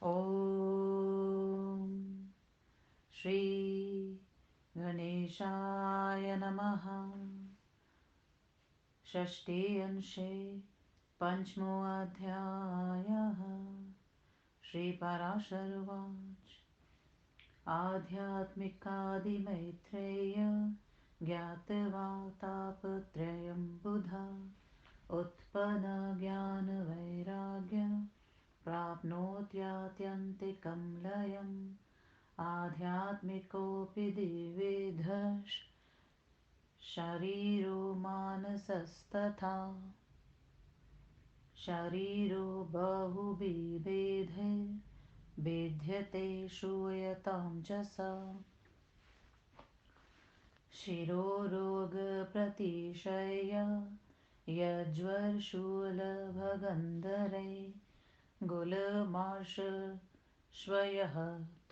ॐ श्री गणेशाय नमः। षष्ठी अंशे पंचमो अध्यायः। श्रीपराशर उवाच आध्यात्मिकादिमैत्रेय ज्ञात्वा तापत्रयं बुधा उत्पन्नज्ञानवैराग्य प्राप्नोत्यात्यन्तिकं लयम् आध्यात्मिकोऽपि द्विविधः शरीरो मानसस्तथा शरीरो बहुविधैर्भिद्यते श्रूयतां च सा शिरोरोगप्रतिशय यज्वर्शूलभगन्धरै गुलमार्शश्वयः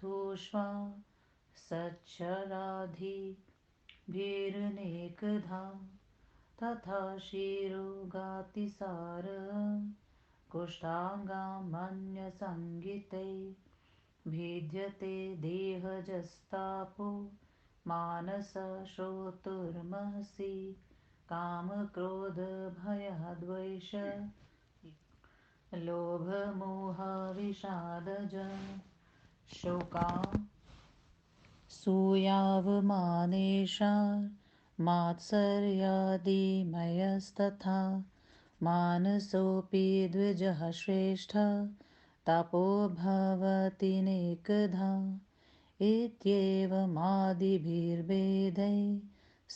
तूष्वा सच्छराधिभिरनेकधा तथा शिरोगातिसार कुष्ठाङ्गामन्यसंगिते भिद्यते देहजस्तापो मानसा श्रोतुर्महसि कामक्रोधभयद्वेष लोभमोहविषादज शोकासूयावमानेषा मात्सर्यादिमयस्तथा मानसोऽपि द्विजः श्रेष्ठ तपो भवतीनेकधा इत्येवमादिभिर्भेदै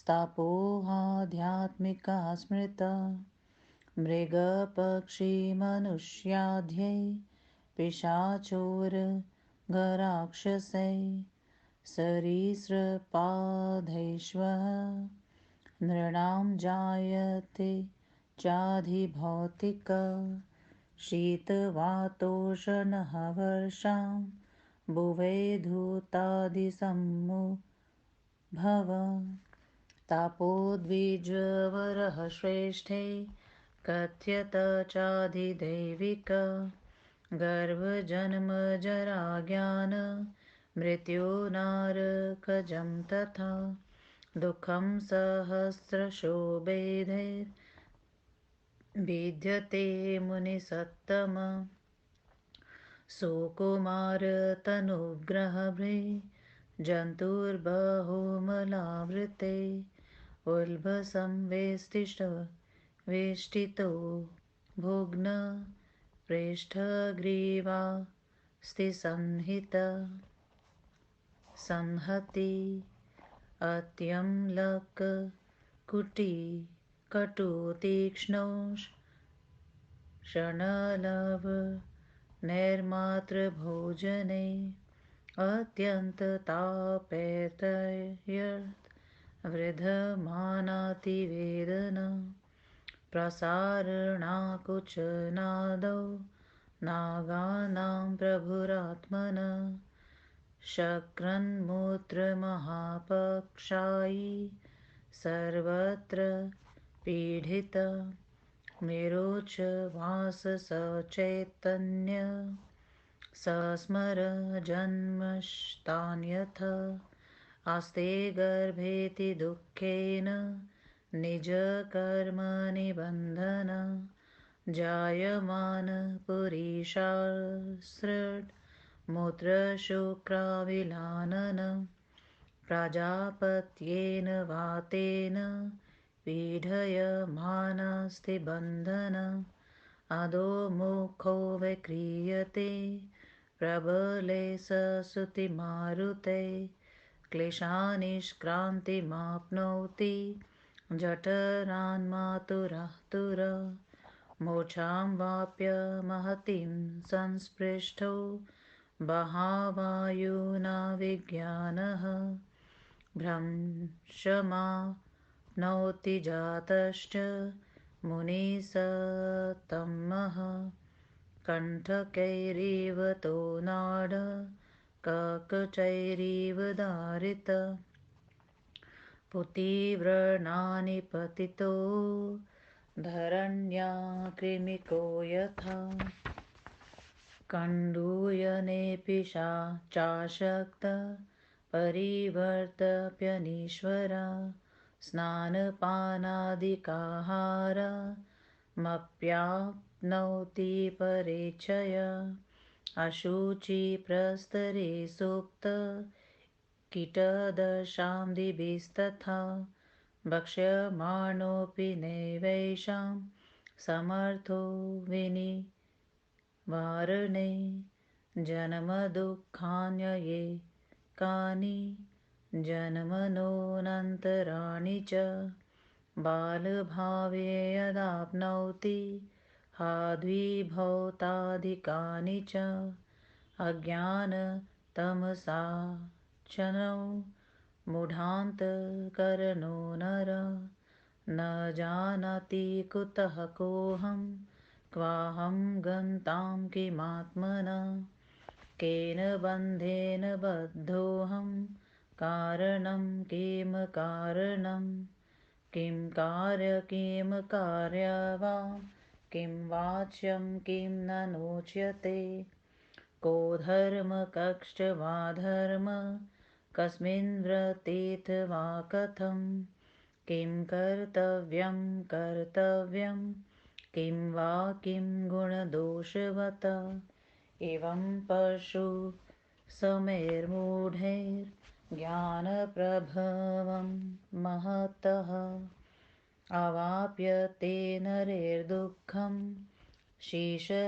स्थापोहाध्यात्मिका स्मृता मृगपक्षिमनुष्याद्यै पिशाचोर्गराक्षसै सरीसृपाधैश्वः नृणां जायते चाधिभौतिक शीतवातोष्णः वर्षां भुवै धूतादिसमुद्भव तापोद्विजवरः श्रेष्ठे कथ्यत चाधिदैविक गर्भजन्मजराज्ञान मृत्युनारकजं तथा दुःखं सहस्रशोभिधैर्भिद्यते मुनिसत्तम सुकुमारतनुग्रहभृ जन्तुर्बहुमलावृते उल्बसंवेष्टितो भुग्न पृष्ठग्रीवास्तिसंहित संहति अत्यम्लककुटीकटुतीक्ष्णोषणलवणैर्मात्रभोजने अत्यन्ततापेतैर्वृधमानातिवेदना प्रसारणाकुचनादौ नागानां प्रभुरात्मन शक्रन्मूत्रमहापक्षायी सर्वत्र पीडित निरोचवाससचैतन्य सस्मर जन्मस्तान्यथ आस्ते गर्भेति दुःखेन निजकर्मनिबन्धन जायमान पुरीशासृड् मूत्रशुक्राविलानन प्रजापत्येन वातेन पीडयमानास्ति बन्धन अधोमुखो विक्रियते प्रबले ससुतिमारुते क्लेशानिष्क्रान्तिमाप्नोति जठरान्मातुरातुर मोक्षां वाप्य महतीं संस्पृष्टो बहावायुना विज्ञानः भ्रंशमाप्नोति जातश्च मुनिसत्तमः कण्ठकैरिव तो नाड ककचैरिव दारित पुतिव्रणानि पतितो धरण्या कृमिको यथा कण्डूयनेऽपि चाशक्त परिवर्तप्यनीश्वरा स्नानपानादिकाहारमप्याप्नोति परेच्छया अशुचिप्रस्तरे सुप्त कीटदशां दिभिस्तथा भक्ष्यमाणोऽपि नैवेषां समर्थो विनिवारणे जन्मदुःखान्यये कानि जन्मनोऽनन्तराणि च बालभावे यदाप्नोति हाद्विभौताधिकानि च अज्ञानतमसाच्छनो मूढान्तकरणो नर न जानाति कुतः कोऽहं क्वाहं गन्तां किमात्मना केन बन्धेन बद्धोऽहं कारणं किं कारणं किं कार्य वा किं वाच्यं किं न नोच्यते को धर्म कश्च वा धर्म कस्मिन् व्रतेथ वा कथं किं कर्तव्यं किं वा किं गुणदोषवत् एवं पशु समेर्मूढैर्ज्ञानप्रभवं महतः अवाप्यते नरेर्दुःखं शीशनोदरपरायणे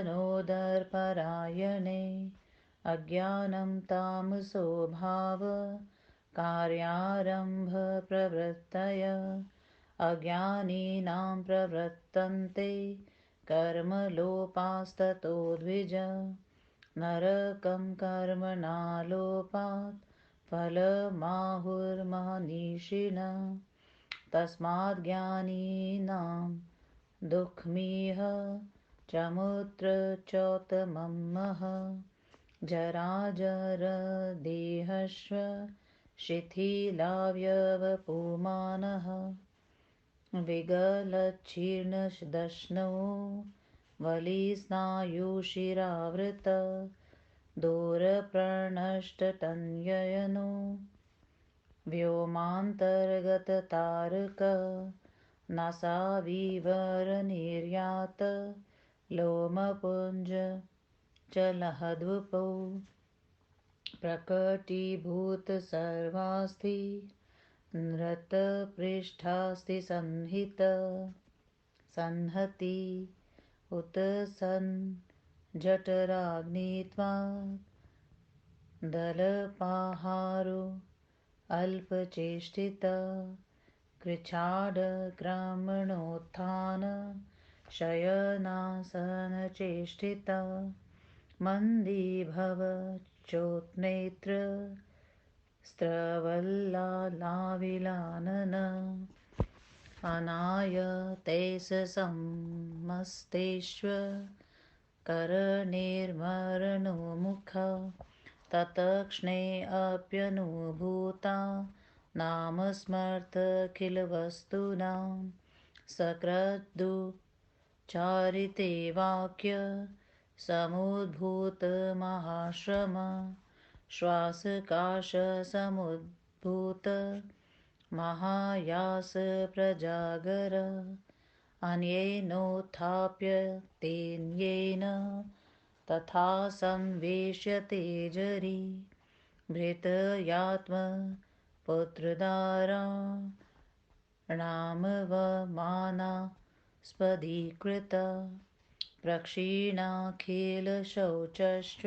अज्ञानं तामसो भाव कार्यारम्भप्रवृत्तय अज्ञानिनां प्रवर्तन्ते कर्मलोपास्ततो द्विज नरकं कर्मणालोपात् फलमाहुर्मनीषिणः तस्माद् ज्ञानिनां दुःखमिह चमुत्र चोत्तमं जराजरदेहस्व शिथिलावयवपुमानः विगलच्छीर्णदश्नो वलिस्नायुशिरावृत दूरप्रणष्टतन्ययनो व्योमान्तर्गततारक नासाविवरनिर्यात लोमपुञ्ज चलहद्वपौ प्रकटीभूतसर्वास्थि नृतपृष्ठास्ति संहति उत सञ्जठराग्नित्वा दलपाहारो अल्पचेष्टिता कृच्छाडक्रमणोत्थान शयनासनचेष्टिता मन्दीभव चोत्नेत्र स्त्रवल्लालाविलानन अनायतेशसमस्तेष्व करनिर्मरणोमुख तत्क्षणेऽप्यनुभूता नाम स्मर्थखिलवस्तूनां सकृदुच्चारिते वाक्य समुद्भूतमहाश्रम श्वासकाशसमुद्भूत महायास प्रजागर अन्येनोत्थाप्य तेन्येन तथा संवेश्यते जरी भृतयात्मपुत्रदाराणामवमानास्पदीकृत प्रक्षीणाखिलशौचश्च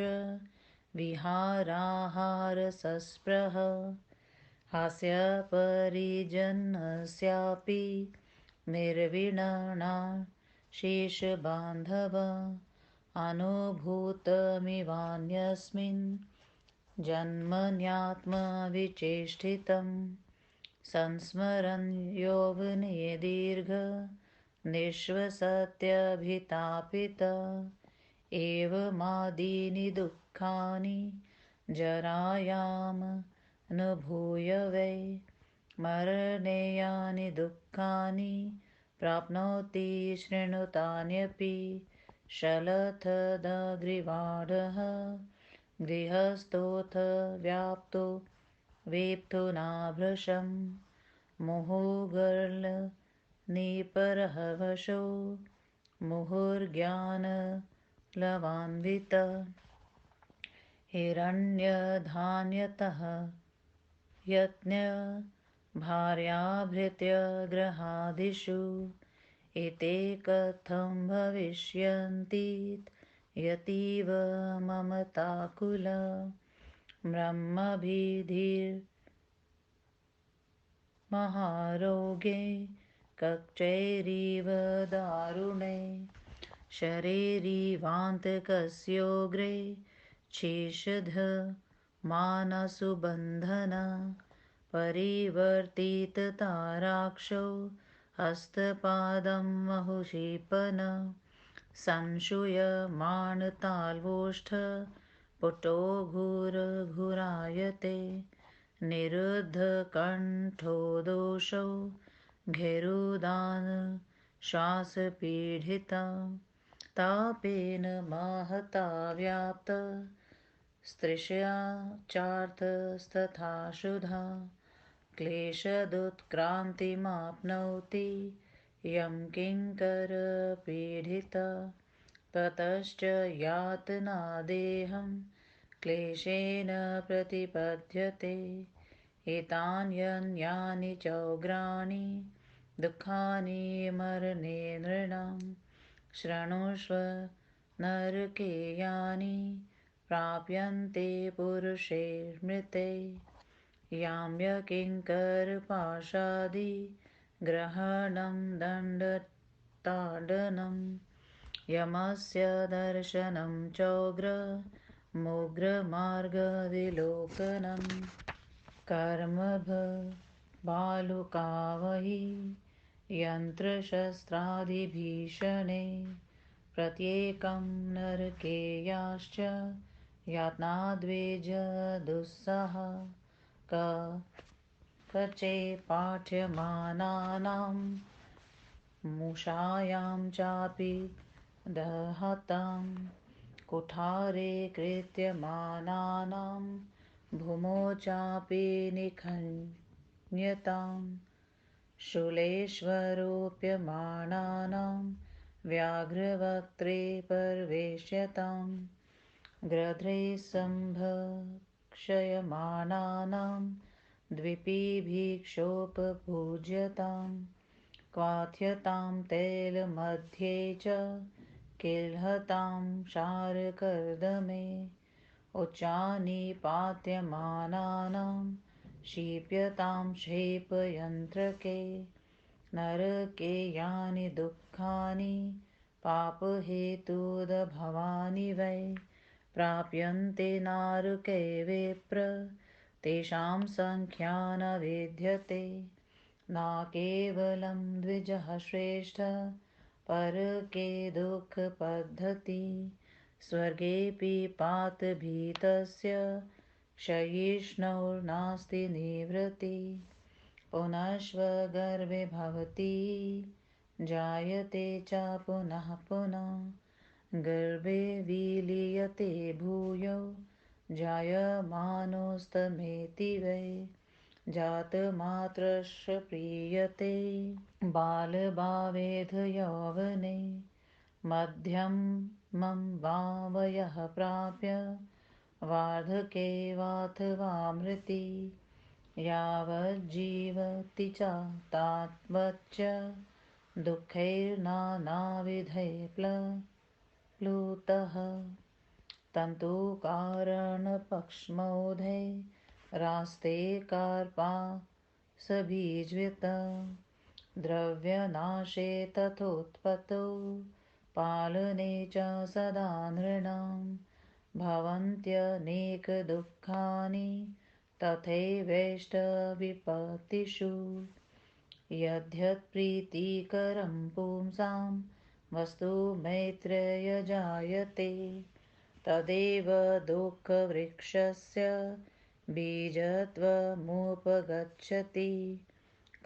विहाराहारसस्पृह हास्यपरिजनस्यापि निर्विणना शेषबान्धव अनुभूतमिवान्यस्मिन् जन्मन्यात्मविचेष्टितं संस्मरन् यौवने दीर्घ निःश्वसत्यभितापित एवमादीनि दुःखानि जरायामनुभूय वै मरणेयानि दुःखानि प्राप्नोति शृणुतान्यपि शलथदग्रिवाढः गृहस्थोऽथ व्याप्तो वेप्तुनाभृशं मुहुर्गर्लनिपरहवशो मुहुर्ज्ञानलवान्वित हिरण्यधान्यतः यज्ञ भार्याभृत्यग्रहादिषु एते कथं भविष्यन्ति यतीव ममताकुल ब्रह्मभिधिर्महारोगे कक्षैरिव दारुणे शरीरिवान्तकस्योग्रे छिषध मानसुबन्धन परिवर्तितताराक्षो हस्तपादं महुषीपन संशूयमाणताल्वोष्ठ पुटो घुरघुरायते निरुद्धकण्ठो दोषो घेरुदान श्वासपीडिता तापेन महता व्याप्त स्त्रिशया चार्थस्तथा शुधा क्लेशदुत्क्रान्तिमाप्नोति यं किङ्करपीडिता ततश्च यातनादेहं क्लेशेन प्रतिपद्यते एतान्यन्यानि चोग्राणि दुःखानि मरणे नृणां शृणुष्व नरकेयानि प्राप्यन्ते पुरुषे मृते याम्यकिङ्करपाशादिग्रहणं दण्डताडनं यमस्य दर्शनं चोग्रमुग्रमार्गविलोकनं कर्मभालुकावहि यन्त्रशस्त्रादिभीषणे प्रत्येकं नरकेयाश्च यातनाद्विजदुस्सह कचे पाठ्यमानानां मुषायां चापि दहतां कुठारे कृत्यमानानां भूमौ चापि निखन्यतां शूलेष्वरोप्यमाणानां व्याघ्रवक्त्रे परवेश्यतां गृध्रे सम्भक्षयमाणानां द्विपीभिक्षोपभुज्यतां क्वाथ्यतां तैलमध्ये च किल्हतां क्षारकर्दमे उच्चानिपात्यमानानां क्षिप्यतां क्षेपयन्त्रके नरके यानि दुःखानि पापहेतुदभवानि वै प्राप्यन्ते नारके विप्र तेषां संख्या न विद्यते न केवलं द्विजः श्रेष्ठ परके दुःखपद्धति स्वर्गेऽपि पातभीतस्य क्षयिष्णुर्नास्ति निवृत्ति पुनश्वगर्भे भवति जायते च पुनः पुनः गर्भे विलीयते भूयो जायमानोस्तमेति वै जातमात्रस्य प्रीयते बालभावेधयौवने मध्यमं वा वयः प्राप्य वार्धके वाथवा मृति यावज्जीवति च तावच्च दुःखैर्नानाविधैः प्लुतः तन्तुकारणपक्ष्मोधे रास्ते कार्पासबीजवित् द्रव्यनाशे तथोत्पत्तौ पालने च सदा नृणां भवन्त्यनेकदुःखानि तथैवेष्टविपत्तिषु यद्यत्प्रीतिकरं पुंसां वस्तु मैत्रेय जायते तदेव दुःखवृक्षस्य बीजत्वमुपगच्छति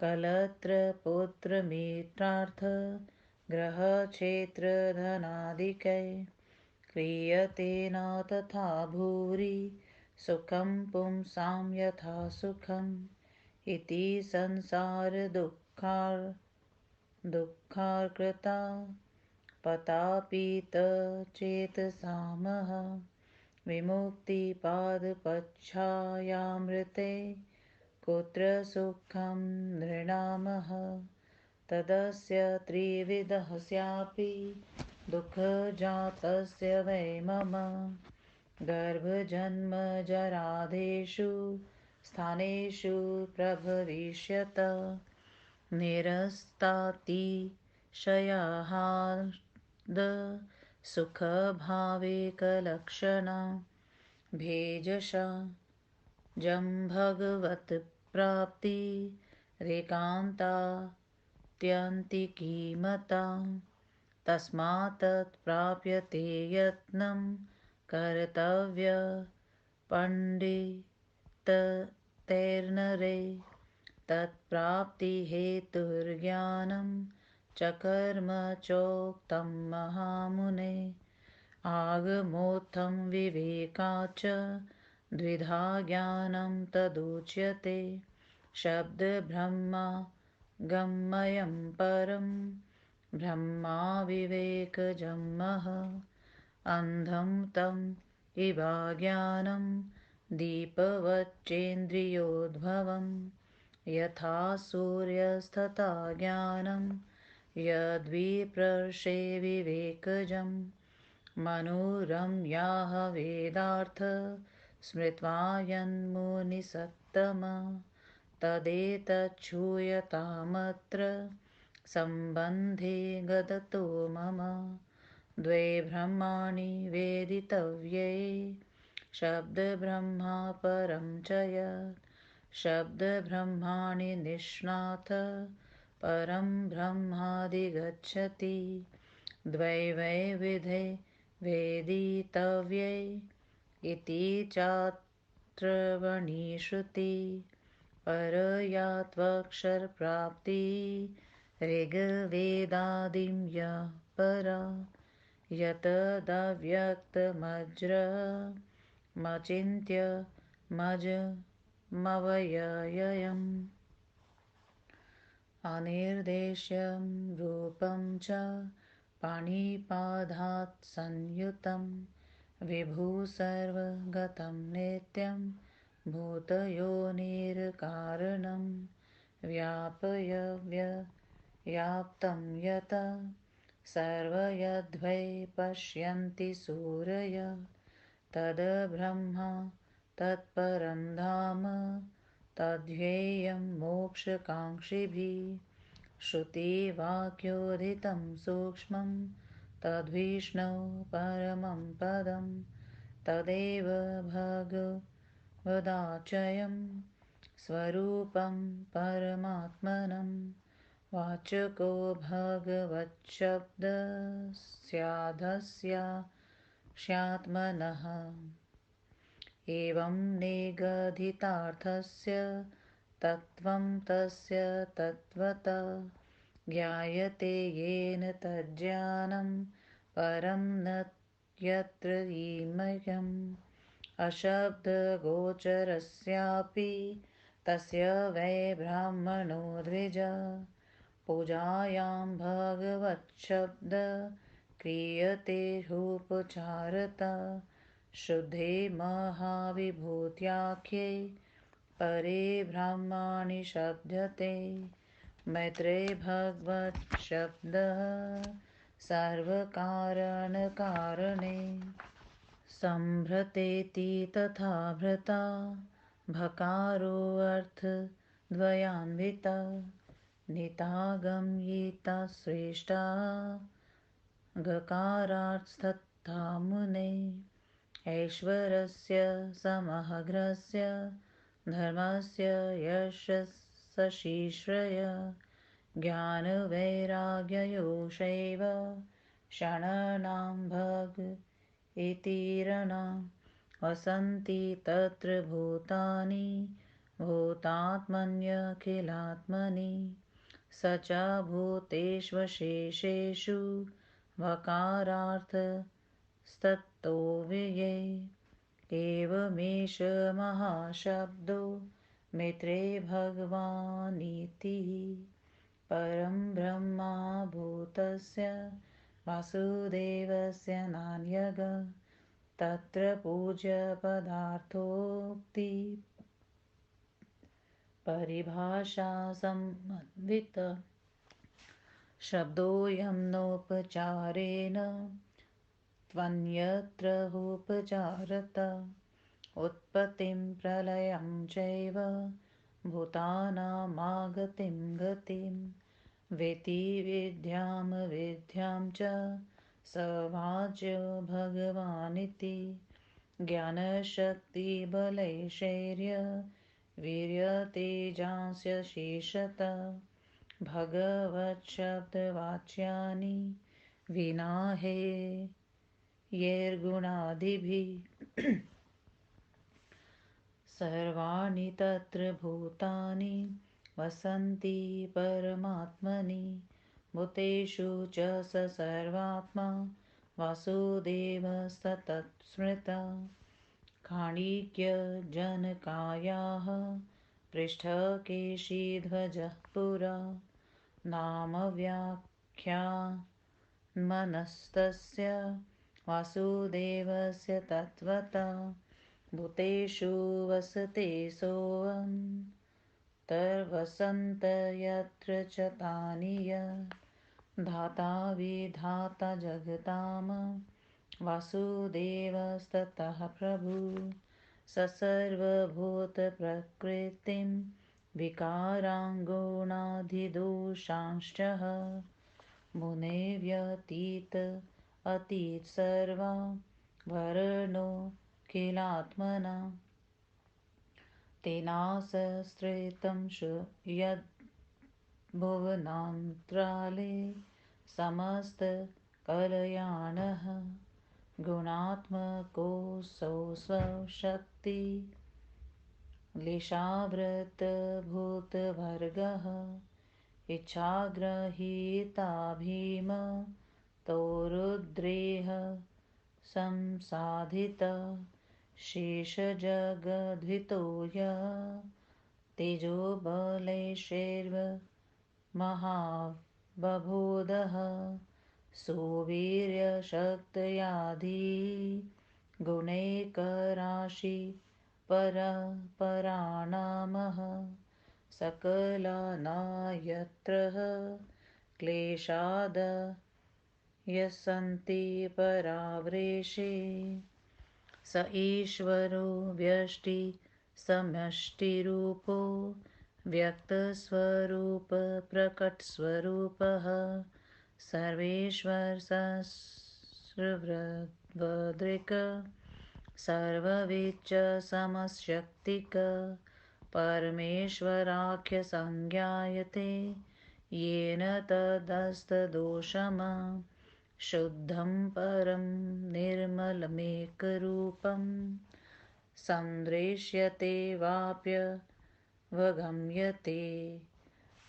कलत्रपुत्रमित्रार्थ ग्रहक्षेत्रधनादिकै क्रियते न तथा भूरि सुखं पुंसां यथा सुखम् इति संसारदुःखार्कृता पतापितचेतसामः विमुक्तिपादपच्छायामृते कुत्र सुखं नृणामः तदस्य त्रिविधः स्यापि दुःखजातस्य वै मम गर्भजन्मजरादेषु स्थानेषु प्रभविष्यत निरस्तातिशयाहार्द सुखभावेकलक्षणा भेजशा जम्भगवत्प्राप्ति रेकान्तात्यन्तिकीमता तस्मात् तत्प्राप्यते यत्नं कर्तव्य पण्डितैर्नरे तत्प्राप्तिहेतुर्ज्ञानं च कर्म चोक्तं महामुने आगमोत्थं विवेकाच्च द्विधा ज्ञानं तदुच्यते शब्दब्रह्मागमयं परं ब्रह्माविवेकजमः अन्धं तं इवाज्ञानं दीपवच्चेन्द्रियोद्भवं यथा सूर्यस्तथा ज्ञानं यद्विप्रशे विवेकजं मनोरम्याः वेदार्थ स्मृत्वा यन्मुनिसत्तमा तदेतच्छूयतामत्र सम्बन्धे गदतो मम द्वे ब्रह्माणि वेदितव्ये शब्दब्रह्मा परं च यत् शब्दब्रह्माणि निष्णात परं ब्रह्मादिगच्छति द्वै वै विधे वेदितव्ये इति चात्रवणीश्रुति परया त्वक्षरप्राप्ति ऋग्वेदादिं य परा यतदव्यक्तमजमचिन्त्यमजमव्ययम् अनिर्देश्यं रूपं च पाणिपादात् संयुतं विभु सर्वगतं नित्यं भूतयोनिर्कारणं व्याप्तं यत सर्वयद्वै पश्यन्ति सूरय तद्ब्रह्म तत्परं धाम तद्ध्येयं मोक्षकाङ्क्षिभिः श्रुतिवाक्योदितं सूक्ष्मं तद्विष्णौ परमं पदं तदेव भगवदाचयं स्वरूपं परमात्मनं वाचको भगवच्छब्दस्यादस्यात्मनः एवं निगदितार्थस्य तत्त्वं तस्य तत्त्वतः ज्ञायते येन तज्ज्ञानं परं न यत्र इमयम् अशब्दगोचरस्यापि तस्य वै ब्राह्मणो द्विज पूजायां भगवच्छब्द क्रियते रूपचारता शुद्धे महाविभूत्याख्ये परे ब्रह्माणि शब्दते मैत्रे भगवच्छब्दः सर्वकारणकारणे सम्भ्रतेति तथा भृता भकारोऽर्थद्वयान्विता नितागमयिता श्रेष्ठा गकारास्तथा मुने ऐश्वरस्य समग्रस्य धर्मस्य यशस्सशिश्रय ज्ञानवैराग्ययोषैव षणानां भग इतीरणा वसन्ति तत्र भूतानि भूतात्मन्यखिलात्मनि स च भूतेष्वशेषेषु वकारार्थस्तत्तो व्यये एवमेष महाशब्दो मित्रे भगवानिति परं ब्रह्मा भूतस्य वासुदेवस्य नान्यग तत्र पूज्यपदार्थोक्ति परिभाषा समन्वित शब्दोऽयं नोपचारेण त्वन्यत्र उपचारत उत्पत्तिं प्रलयं चैव भूतानामागतिं गतिं वेति विद्यां च स वाच्यो भगवानिति ज्ञानशक्तिबलैश्वर्य वीर्यतेजांस्य शेषत भगवच्छब्दवाच्यानि विना हे यैर्गुणादिभिः सर्वाणि तत्र भूतानि वसन्ति परमात्मनि भूतेषु च स सर्वात्मा वासुदेवस्तत्स्मृता काणिज्यजनकायाः पृष्ठकेशीध्वजः पुरा नाम व्याख्यानमनस्तस्य वासुदेवस्य तत्त्वता भूतेषु वसते सोऽन्तर्वसन्त यत्र च तानि धाता विधाता जगतां वासुदेवस्ततः प्रभु स सर्वभूतप्रकृतिं विकाराङ्गुणाधिदोषांश्च मुने व्यतीत अतीत सर्वा वर्णो किलात्मना तेनासस्त्रितं यद्भुवनान्तराले समस्तकलयानः गुणात्मकोऽसौ स्वशक्ति लिशावृतभूतवर्गः इच्छाग्रहीता भीमतो रुद्रेह संसाधिता शेषजगद्धितो तेजोबलैश्वर्यमहाबभूदः सुवीर्यशक्तयाधि गुणैकराशि पराणामः सकलानायत्र क्लेशादयसन्ति परावृषे स ईश्वरो व्यष्टि समष्टिरूपो व्यक्तस्वरूपप्रकटस्वरूपः सर्वेश्वर सहस्रवदृक् सर्वविच्च समशक्तिक परमेश्वराख्यसंज्ञायते येन तदस्तदोषम् शुद्धं परं निर्मलमेकरूपं सन्दृश्यते वाप्यवगम्यते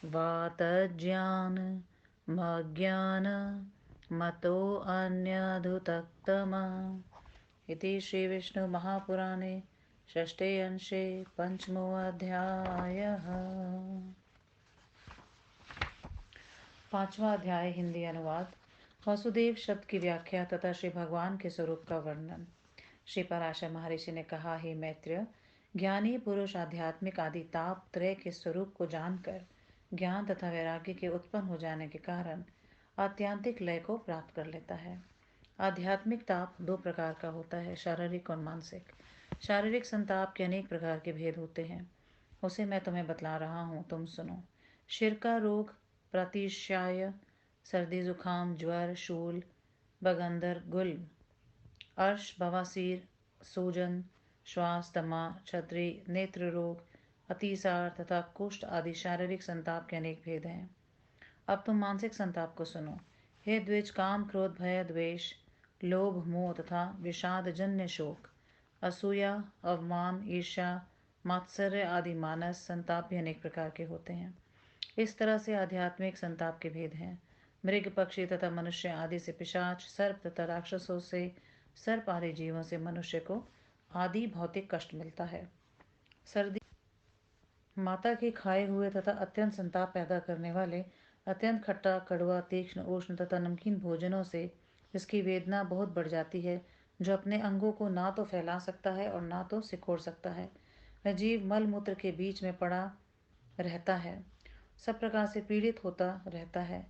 वा तज्ज्ञानमज्ञानमतोऽन्यधुतक्तमा इति श्रीविष्णुमहापुराणे षष्ठे अंशे पंचमोऽध्यायः। पांचवा अध्याय हिंदी अनुवाद। वासुदेव शब्द की व्याख्या तथा श्री भगवान के स्वरूप का वर्णन। श्री पराशर महर्षि ने कहा, हे मैत्रेय, ज्ञानी पुरुष आध्यात्मिक आदि ताप त्रय के स्वरूप को जानकर ज्ञान तथा वैराग्य के उत्पन्न हो जाने के कारण आत्यांतिक लय को प्राप्त कर लेता है। आध्यात्मिक ताप दो प्रकार का होता है, शारीरिक और मानसिक। शारीरिक संताप के अनेक प्रकार के भेद होते हैं, उसे मैं तुम्हें बतला रहा हूँ, तुम सुनो। शिर का रोग, प्रतिशाय, सर्दी जुखाम, ज्वर, शूल, बगंदर, गुल्म, अर्श, बवासीर, सूजन, श्वास, दमा, छत्री, नेत्र रोग, अतिसार तथा कुष्ठ आदि शारीरिक संताप के अनेक भेद हैं। अब तुम मानसिक संताप को सुनो। हे द्विज, काम, क्रोध, भय, द्वेष, लोभ, मोह तथा विषाद जन्य शोक, असूया, अवमान, ईर्ष्या, मात्सर्य आदि मानस संताप भी अनेक प्रकार के होते हैं। इस तरह से आध्यात्मिक संताप के भेद हैं। मृग, पक्षी तथा मनुष्य आदि से पिशाच, सर्प तथा राक्षसों से, सर्प आदि जीवों से मनुष्य को आदि भौतिक कष्ट मिलता है। सर्दी माता के खाए हुए तथा अत्यंत संताप पैदा करने वाले अत्यंत खट्टा, कड़वा, तीक्ष्ण, उष्ण तथा नमकीन भोजनों से इसकी वेदना बहुत बढ़ जाती है, जो अपने अंगों को ना तो फैला सकता है और ना तो सिकोड़ सकता है। वह जीव मल मूत्र के बीच में पड़ा रहता है, सब प्रकार से पीड़ित होता रहता है।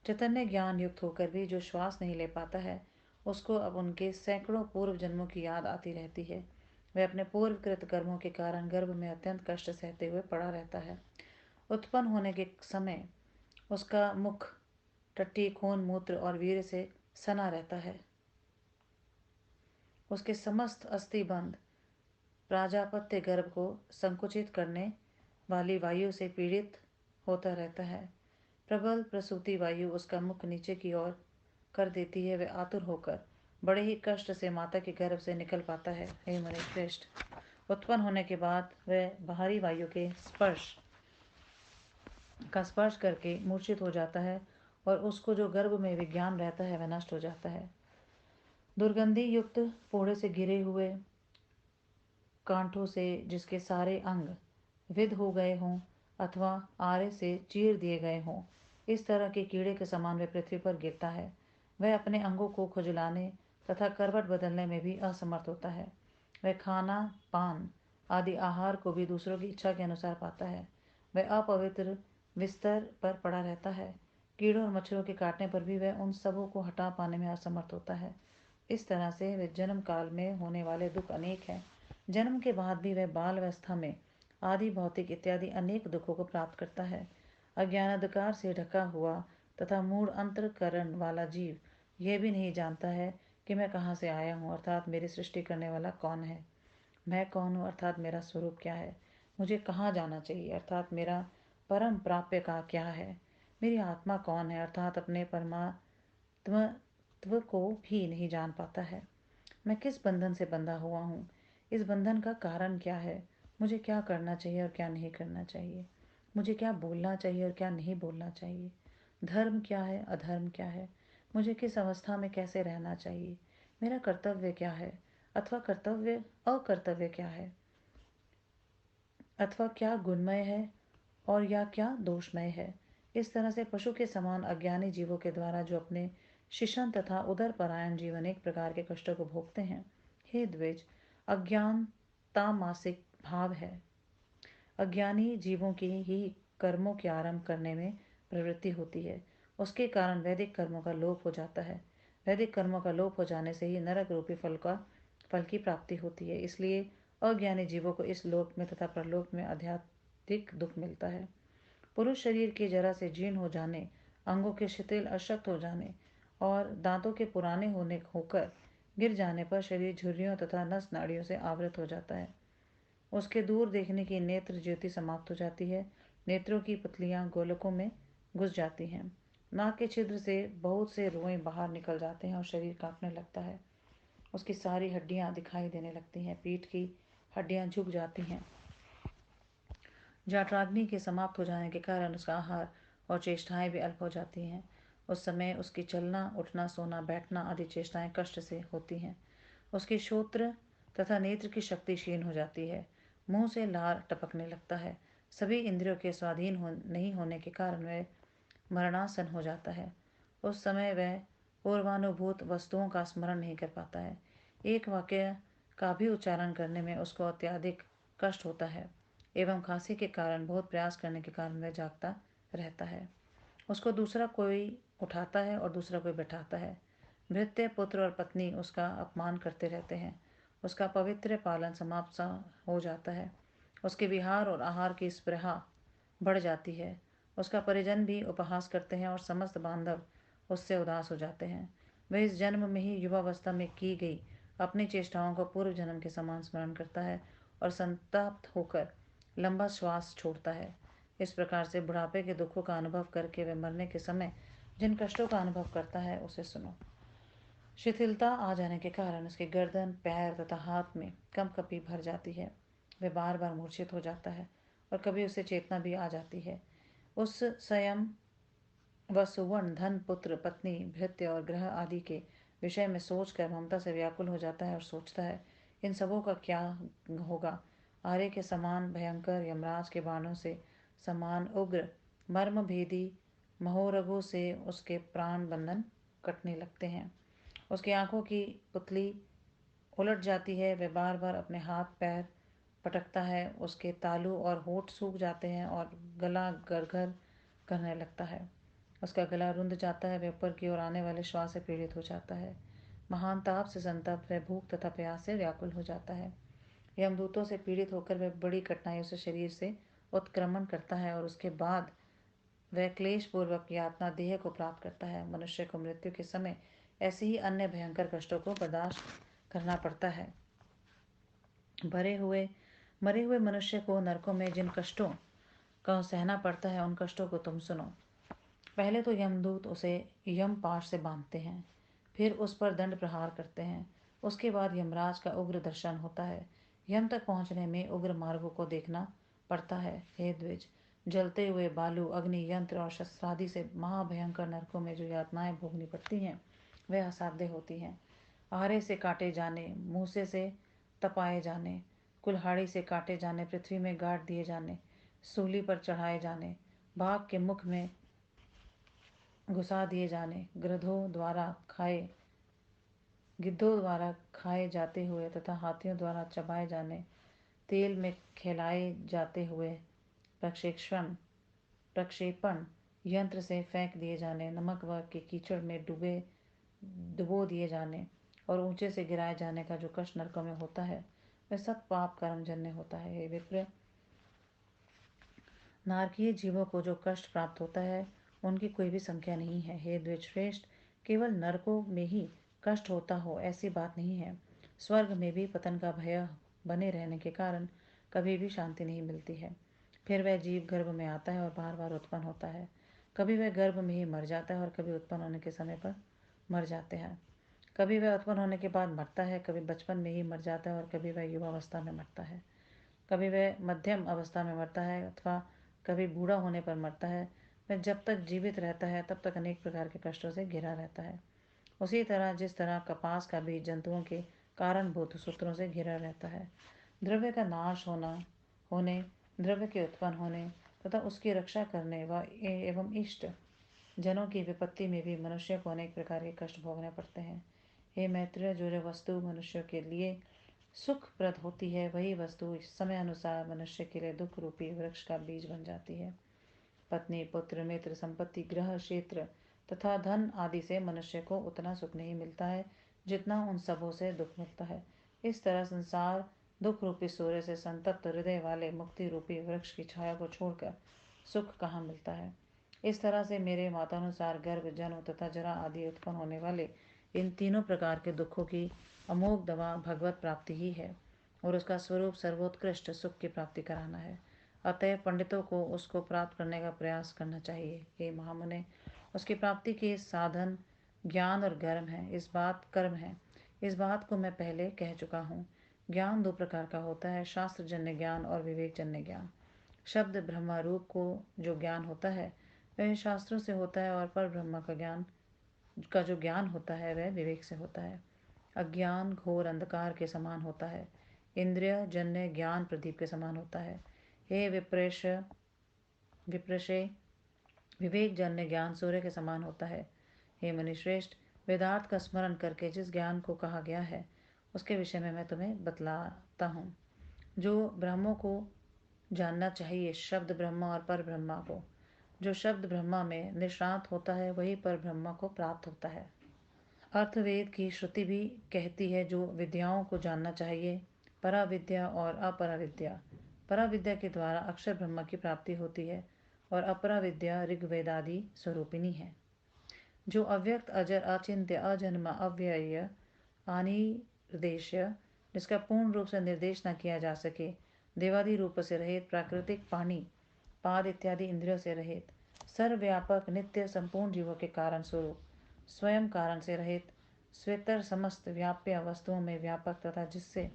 चैतन्य ज्ञान युक्त होकर भी जो श्वास नहीं ले पाता है, उसको अब उनके सैकड़ों पूर्व जन्मों की याद आती रहती है। वह अपने पूर्वकृत कर्मों के कारण गर्भ में अत्यंत कष्ट सहते हुए पड़ा रहता है। उत्पन्न होने के समय उसका मुख टट्टी, खून, मूत्र और वीर्य से सना रहता है। उसके समस्त अस्थिबंध प्राजापत्य गर्भ को संकुचित करने वाली वायु से पीड़ित होता रहता है। प्रबल प्रसूति वायु उसका मुख नीचे की ओर कर देती है। वह आतुर होकर बड़े ही कष्ट से माता के गर्भ से निकल पाता है। हे मुनिश्रेष्ठ, उत्पन्न होने के बाद वह बाहरी वायु के स्पर्श करके मूर्छित हो जाता है और उसको जो गर्भ में विज्ञान रहता है वह नष्ट हो जाता है। दुर्गंधि युक्त फोड़े से घिरे हुए कांटों से जिसके सारे अंग विद हो गए हों अथवा आरे से चीर दिए गए हों, इस तरह के कीड़े के समान वह पृथ्वी पर गिरता है। वह अपने अंगों को खुजलाने तथा करवट बदलने में भी असमर्थ होता है। वह खाना, पान आदि आहार को भी दूसरों की इच्छा के अनुसार पाता है। वह अपवित्र बिस्तर पर पड़ा रहता है। कीड़ों और मच्छरों के काटने पर भी वह उन सबों को हटा पाने में असमर्थ होता है। इस तरह से वह जन्म काल में होने वाले दुख अनेक हैं। जन्म के बाद भी वह बाल अवस्था में आदि भौतिक इत्यादि अनेक दुखों को प्राप्त करता है। अज्ञानांधकार से ढका हुआ तथा मूढ़ अंतःकरण वाला जीव यह भी नहीं जानता है कि मैं कहाँ से आया हूँ, अर्थात मेरी सृष्टि करने वाला कौन है। मैं कौन हूँ, अर्थात मेरा स्वरूप क्या है। मुझे कहाँ जाना चाहिए, अर्थात मेरा परम प्राप्य का क्या है। मेरी आत्मा कौन है, अर्थात अपने परमात्मत्व को भी नहीं जान पाता है। मैं किस बंधन से बंधा हुआ हूँ, इस बंधन का कारण क्या है, मुझे क्या करना चाहिए और क्या नहीं करना चाहिए, मुझे क्या बोलना चाहिए और क्या नहीं बोलना चाहिए, धर्म क्या है, अधर्म क्या है, मुझे किस अवस्था में कैसे रहना चाहिए, मेरा कर्तव्य क्या है अथवा कर्तव्य अकर्तव्य क्या है, अथवा क्या गुणमय है और या क्या दोषमय है। इस तरह से पशु के समान अज्ञानी जीवों के द्वारा जो अपने शिशन तथा उदर परायण जीव अनेक प्रकार के कष्टों को भोगते हैं। हे द्विज, अज्ञान तामासिक भाव है। अज्ञानी जीवों की ही कर्मों के आरंभ करने में प्रवृत्ति होती है। उसके कारण वैदिक कर्मों का लोप हो जाता है। वैदिक कर्मों का लोप हो जाने से ही नरक रूपी फल की प्राप्ति होती है। इसलिए अज्ञानी जीवों को इस लोक में तथा परलोक में आध्यात्मिक दुख मिलता है। पुरुष शरीर के जरा से जीर्ण हो जाने, अंगों के शिथिल अशक्त हो जाने और दांतों के पुराने होने होकर गिर जाने पर शरीर झुर्रियों तथा नस नाड़ियों से आवृत हो जाता है। उसके दूर देखने की नेत्र ज्योति समाप्त हो जाती है। नेत्रों की पतलियां गोलकों में घुस जाती हैं। नाक के छिद्र से बहुत से रोएं बाहर निकल जाते हैं और शरीर कांपने लगता है। उसकी सारी हड्डियां दिखाई देने लगती हैं। पीठ की हड्डियां झुक जाती हैं। जठराग्नि के समाप्त हो जाने के कारण उसका आहार और चेष्टाएं भी अल्प हो जाती हैं। उस समय उसकी चलना, उठना, सोना, बैठना आदि चेष्टाएं कष्ट से होती हैं। उसकी श्रोत्र तथा नेत्र की शक्ति क्षीण हो जाती है। मुंह से लार टपकने लगता है। सभी इंद्रियों के स्वाधीन नहीं होने के कारण वह मरणासन हो जाता है। उस समय वह पूर्वानुभूत वस्तुओं का स्मरण नहीं कर पाता है। एक वाक्य का भी उच्चारण करने में उसको अत्यधिक कष्ट होता है एवं खांसी के कारण बहुत प्रयास करने के कारण वह जागता रहता है। उसको दूसरा कोई उठाता है और दूसरा कोई बैठाता है। भृत्य, पुत्र और पत्नी उसका अपमान करते रहते हैं। उसका पवित्र पालन समाप्त सा हो जाता है। उसके विहार और आहार की स्पृहा बढ़ जाती है। उसका परिजन भी उपहास करते हैं और समस्त बांधव उससे उदास हो जाते हैं। वह इस जन्म में ही युवावस्था में की गई अपनी चेष्टाओं को पूर्व जन्म के समान स्मरण करता है और संताप्त होकर लंबा श्वास छोड़ता है। इस प्रकार से बुढ़ापे के दुखों का अनुभव करके वह मरने के समय जिन कष्टों का अनुभव करता है उसे सुनो। शिथिलता आ जाने के कारण उसके गर्दन, पैर तथा हाथ में कंपकपी भर जाती है। वह बार बार मूर्छित हो जाता है और कभी उसे चेतना भी आ जाती है। उस स्वयं वह सुवर्ण धन पुत्र पत्नी भृत्य और ग्रह आदि के विषय में सोचकर ममता से व्याकुल हो जाता है और सोचता है इन सबों का क्या होगा। आर्य के समान भयंकर यमराज के बाणों से समान उग्र मर्म भेदी महोरगों से उसके प्राण बंधन कटने लगते हैं। उसकी आंखों की पुतली उलट जाती है। वह बार बार अपने हाथ पैर पटकता है। उसके तालू और होंठ सूख जाते हैं और गला गड़गड़ करने लगता है। उसका गला रुंध जाता है। वह ऊपर की ओर आने वाले श्वास से पीड़ित हो जाता है। महान ताप से संतप्त वह भूख तथा प्यास से व्याकुल हो जाता है। यमदूतों से पीड़ित होकर वह बड़ी कठिनाइयों से शरीर से उत्क्रमण करता है और उसके बाद वह क्लेश पूर्वक यातना देह को प्राप्त करता है। मनुष्य को मृत्यु के समय ऐसे ही अन्य भयंकर कष्टों को बर्दाश्त करना पड़ता है। मरे हुए मनुष्य को नरकों में जिन कष्टों का सहना पड़ता है उन कष्टों को तुम सुनो। पहले तो यमदूत उसे यम पाश से बांधते हैं, फिर उस पर दंड प्रहार करते हैं। उसके बाद यमराज का उग्र दर्शन होता है। यम तक पहुंचने में उग्र मार्गों को देखना पड़ता है। हे द्विज, जलते हुए बालू अग्नि यंत्र और शस्त्रादि से महाभयंकर नरकों में जो यातनाएं भोगनी पड़ती हैं वह असाध्य होती हैं। आरे से काटे जाने, मूसे से तपाए जाने, कुल्हाड़ी से काटे जाने, पृथ्वी में गाड़ दिए जाने, सूली पर चढ़ाए जाने, बाघ के मुख में घुसा दिए जाने, गिद्धों द्वारा खाए जाते हुए तथा हाथियों द्वारा चबाए जाने, तेल में खिलाए जाते हुए प्रक्षेपण यंत्र से फेंक दिए जाने, नमक व के कीचड़ में डुबो दिए जाने और ऊंचे से गिराए जाने का जो कष्ट नरकों में होता है वह सब पाप कर्मजन्य होता है। हे विप्र, नारकीय जीवों को जो कष्ट प्राप्त होता है उनकी कोई भी संख्या नहीं है। हे द्विजश्रेष्ठ, केवल नरकों में ही कष्ट होता हो ऐसी बात नहीं है। स्वर्ग में भी पतन का भय बने रहने के कारण कभी भी शांति नहीं मिलती है। फिर वह जीव गर्भ में आता है और बार बार उत्पन्न होता है। कभी वह गर्भ में ही मर जाता है और कभी उत्पन्न होने के समय पर मर जाते हैं। कभी वह उत्पन्न होने के बाद मरता है, कभी बचपन में ही मर जाता है और कभी वह युवावस्था में मरता है। कभी वह मध्यम अवस्था में मरता है अथवा कभी बूढ़ा होने पर मरता है। वह जब तक जीवित रहता है तब तक अनेक प्रकार के कष्टों से घिरा रहता है। उसी तरह जिस तरह कपास का बीज जंतुओं के कारणभूत सूत्रों से घिरा रहता है। द्रव्य का नाश होने, द्रव्य के उत्पन्न होने तथा उसकी रक्षा करने व एवं इष्ट जनों की विपत्ति में भी मनुष्य को अनेक प्रकार के कष्ट भोगने पड़ते हैं। हे मैत्रेय, जो वस्तु मनुष्य के लिए सुखप्रद होती है वही वस्तु समय अनुसार मनुष्य के लिए दुख रूपी वृक्ष का बीज बन जाती है। पत्नी पुत्र मित्र संपत्ति ग्रह क्षेत्र तथा धन आदि से मनुष्य को उतना सुख नहीं मिलता है जितना उन सबों से दुख मिलता है। इस तरह संसार दुख रूपी सूर्य से संतप्त हृदय वाले मुक्ति रूपी वृक्ष की छाया को छोड़कर सुख कहाँ मिलता है। इस तरह से मेरे मतानुसार गर्भ जन्म तथा जरा आदि उत्पन्न होने वाले इन तीनों प्रकार के दुखों की अमोघ दवा भगवत प्राप्ति ही है और उसका स्वरूप सर्वोत्कृष्ट सुख की प्राप्ति कराना है। अतएव पंडितों को उसको प्राप्त करने का प्रयास करना चाहिए। हे महामुने, उसकी प्राप्ति के साधन ज्ञान और कर्म है। इस बात को मैं पहले कह चुका हूँ। ज्ञान दो प्रकार का होता है, शास्त्र जन्य ज्ञान और विवेक जन्य ज्ञान। शब्द ब्रह्मा रूप को जो ज्ञान होता है वह शास्त्रों से होता है और पर ब्रह्मा का जो ज्ञान होता है वह विवेक से होता है। अज्ञान घोर अंधकार के समान होता है, इंद्रिय जन्य ज्ञान प्रदीप के समान होता है। हे विप्रशे, विवेक जन्य ज्ञान सूर्य के समान होता है। हे मुनिश्रेष्ठ, वेदार्थ का स्मरण करके जिस ज्ञान को कहा गया है उसके विषय में मैं तुम्हें बतलाता हूँ। जो ब्रह्मों को जानना चाहिए, शब्द ब्रह्मा और पर ब्रह्मा को। जो शब्द ब्रह्मा में निष्णात होता है वही पर ब्रह्मा को प्राप्त होता है। अर्थवेद की श्रुति भी कहती है जो विद्याओं को जानना चाहिए, पराविद्या और अपराविद्या। पराविद्या के द्वारा अक्षर ब्रह्म की प्राप्ति होती है और अपराविद्या ऋग्वेदादि स्वरूपिणी है। जो अव्यक्त अजर अचिंत्य अजन्मा अव्यय अनिर्देश्य, जिसका पूर्ण रूप से निर्देश न किया जा सके, देवादि रूप से रहित, प्राकृतिक पानी पाद इत्यादि इंद्रियों से रहित, सर्वव्यापक नित्य संपूर्ण जीवों के कारण स्वरूप, स्वयं कारण से रहित, स्वेतर समस्त व्याप्य वस्तुओं में व्यापक तथा जिससे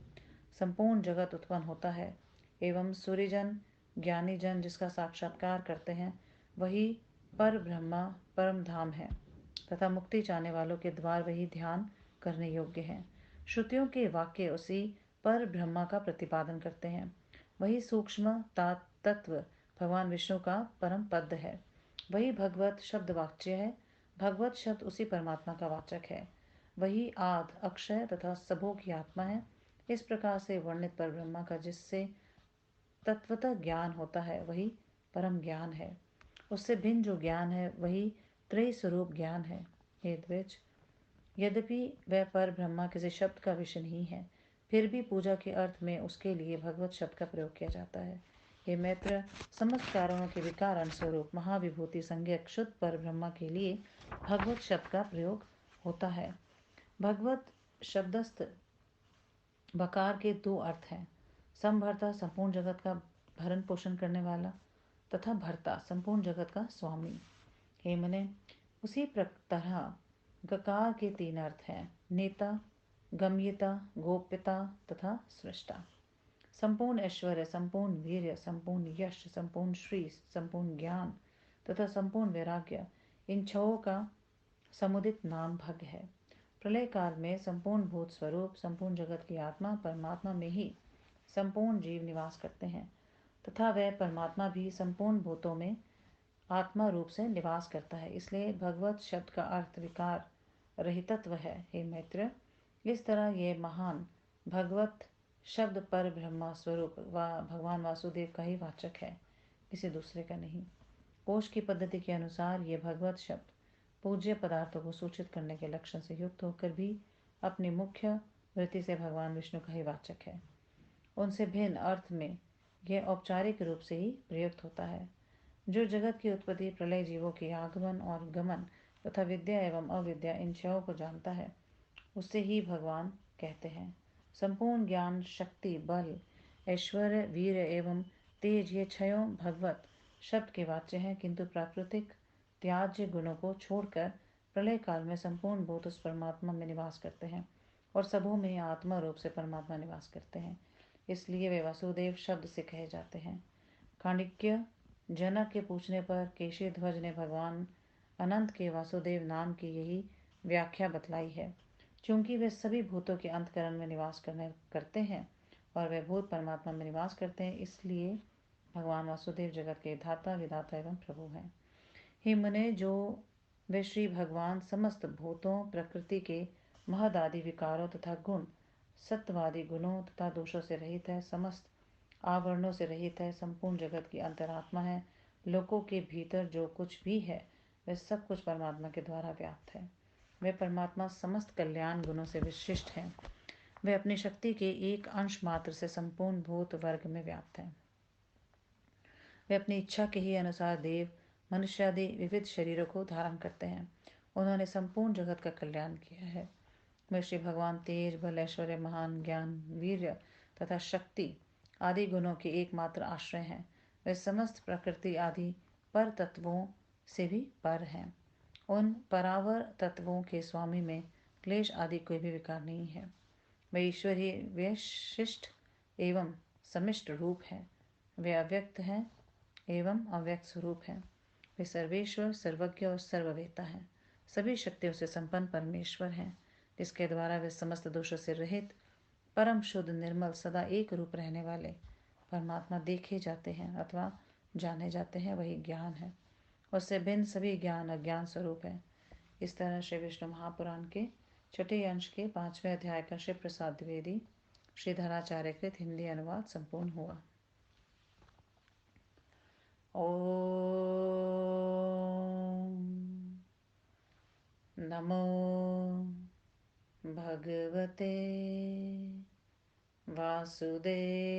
संपूर्ण जगत उत्पन्न होता है, एवं सूर्यजन ज्ञानी जन जिसका साक्षात्कार करते हैं वही पर ब्रह्मा परम धाम है तथा मुक्ति चाहने वालों के द्वार वही ध्यान करने योग्य है। श्रुतियों के वाक्य उसी पर ब्रह्मा का प्रतिपादन करते हैं। वही सूक्ष्म तत्व भगवान विष्णु का परम पद है। वही भगवत शब्द वाच्य है। भगवत शब्द उसी परमात्मा का वाचक है। वही आद अक्षय तथा सबों की आत्मा है। इस प्रकार से वर्णित पर ब्रह्मा का जिससे तत्वतः ज्ञान होता है वही परम ज्ञान है। उससे भिन्न जो ज्ञान है वही त्रय स्वरूप ज्ञान है। हे द्विज, यद्यपि वह पर ब्रह्मा किसी शब्द का विषय नहीं है, फिर भी पूजा के अर्थ में उसके लिए भगवत शब्द का प्रयोग किया जाता है। हे मैत्र, समस्त कारणों के विकारण स्वरूप महाविभूति संज्ञक शुद्ध पर ब्रह्मा के लिए भगवत शब्द का प्रयोग होता है। भगवत शब्दस्थ बकार के दो अर्थ हैं। समभर्ता संपूर्ण जगत का भरण पोषण करने वाला तथा भर्ता संपूर्ण जगत का स्वामी। हे मने, उसी तरह गकार के तीन अर्थ हैं। नेता, गम्यता, गोप्यता तथा सृष्टा। संपूर्ण ऐश्वर्य, संपूर्ण वीर्य, संपूर्ण यश, संपूर्ण श्री, संपूर्ण ज्ञान तथा संपूर्ण वैराग्य, इन छहों का समुदित नाम भग है। प्रलय काल में संपूर्ण भूत स्वरूप संपूर्ण जगत की आत्मा परमात्मा में ही संपूर्ण जीव निवास करते हैं तथा वह परमात्मा भी संपूर्ण भूतों में आत्मा रूप से निवास करता है। इसलिए भगवत शब्द का अर्थ विकार रहितत्व है। हे मैत्र, इस तरह यह महान भगवत शब्द पर ब्रह्मा स्वरूप व भगवान वासुदेव का ही वाचक है, किसी दूसरे का नहीं। कोश की पद्धति के अनुसार यह भगवत शब्द पूज्य पदार्थों को सूचित करने के लक्षण से युक्त होकर भी अपनी मुख्य वृत्ति से भगवान विष्णु का ही वाचक है। उनसे भिन्न अर्थ में यह औपचारिक रूप से ही प्रयुक्त होता है। जो जगत की उत्पत्ति, प्रलय, जीवों के आगमन और गमन तथा विद्या एवं अविद्या इन छहों को जानता है, उससे ही भगवान कहते हैं। संपूर्ण ज्ञान, शक्ति, बल, ऐश्वर्य, वीर एवं तेज ये छयों भगवत शब्द के वाच्य हैं, किंतु प्राकृतिक त्याज्य गुणों को छोड़कर प्रलय काल में संपूर्ण भूत उस परमात्मा में निवास करते हैं और सबों में आत्मा रूप से परमात्मा निवास करते हैं। इसलिए वे वासुदेव शब्द से कहे जाते हैं। कांडिक्य जनक के पूछने पर केशी ध्वज ने भगवान अनंत के वासुदेव नाम की यही व्याख्या बतलाई है। क्योंकि वे सभी भूतों के अंतकरण में निवास करते हैं और वे भूत परमात्मा में निवास करते हैं, इसलिए भगवान वासुदेव जगत के धाता, विधाता एवं प्रभु हैं। हे मुने, जो वे श्री भगवान समस्त भूतों, प्रकृति के महद आदि विकारों तथा गुण, सत्वादि गुणों तथा दोषों से रहित है, समस्त आवरणों से रहित है, संपूर्ण जगत की अंतरात्मा है, लोकों के भीतर जो कुछ भी है वह सब कुछ परमात्मा के द्वारा व्याप्त है। वे परमात्मा समस्त कल्याण गुणों से विशिष्ट हैं। वे अपनी शक्ति के एक अंश मात्र से संपूर्ण भूत वर्ग में व्याप्त हैं। वे अपनी इच्छा के ही अनुसार देव, मनुष्य आदि विविध शरीरों को धारण करते हैं। उन्होंने संपूर्ण जगत का कल्याण किया है। वे श्री भगवान तेज, बल, ऐश्वर्य, महान ज्ञान, वीर्य तथा शक्ति आदि गुणों के एकमात्र आश्रय हैं। वे समस्त प्रकृति आदि पर तत्वों से भी पर हैं। उन परावर तत्वों के स्वामी में क्लेश आदि कोई भी विकार नहीं है। वे ईश्वरीय विशिष्ट एवं समिष्ट रूप है। वे अव्यक्त हैं एवं अव्यक्त स्वरूप हैं। वे सर्वेश्वर, सर्वज्ञ और सर्ववेता हैं। सभी शक्तियों से संपन्न परमेश्वर हैं, जिसके द्वारा वे समस्त दोषों से रहित, परम शुद्ध, निर्मल, सदा एक रूप रहने वाले परमात्मा देखे जाते हैं अथवा जाने जाते हैं। वही ज्ञान है। उससे भिन्न सभी ज्ञान अज्ञान स्वरूप है। इस तरह श्री विष्णु महापुराण के छठे अंश के 5वें अध्याय का शिव प्रसाद द्विवेदी श्रीधराचार्य कृत हिंदी अनुवाद संपूर्ण हुआ। ओम नमो भगवते वासुदेवाय।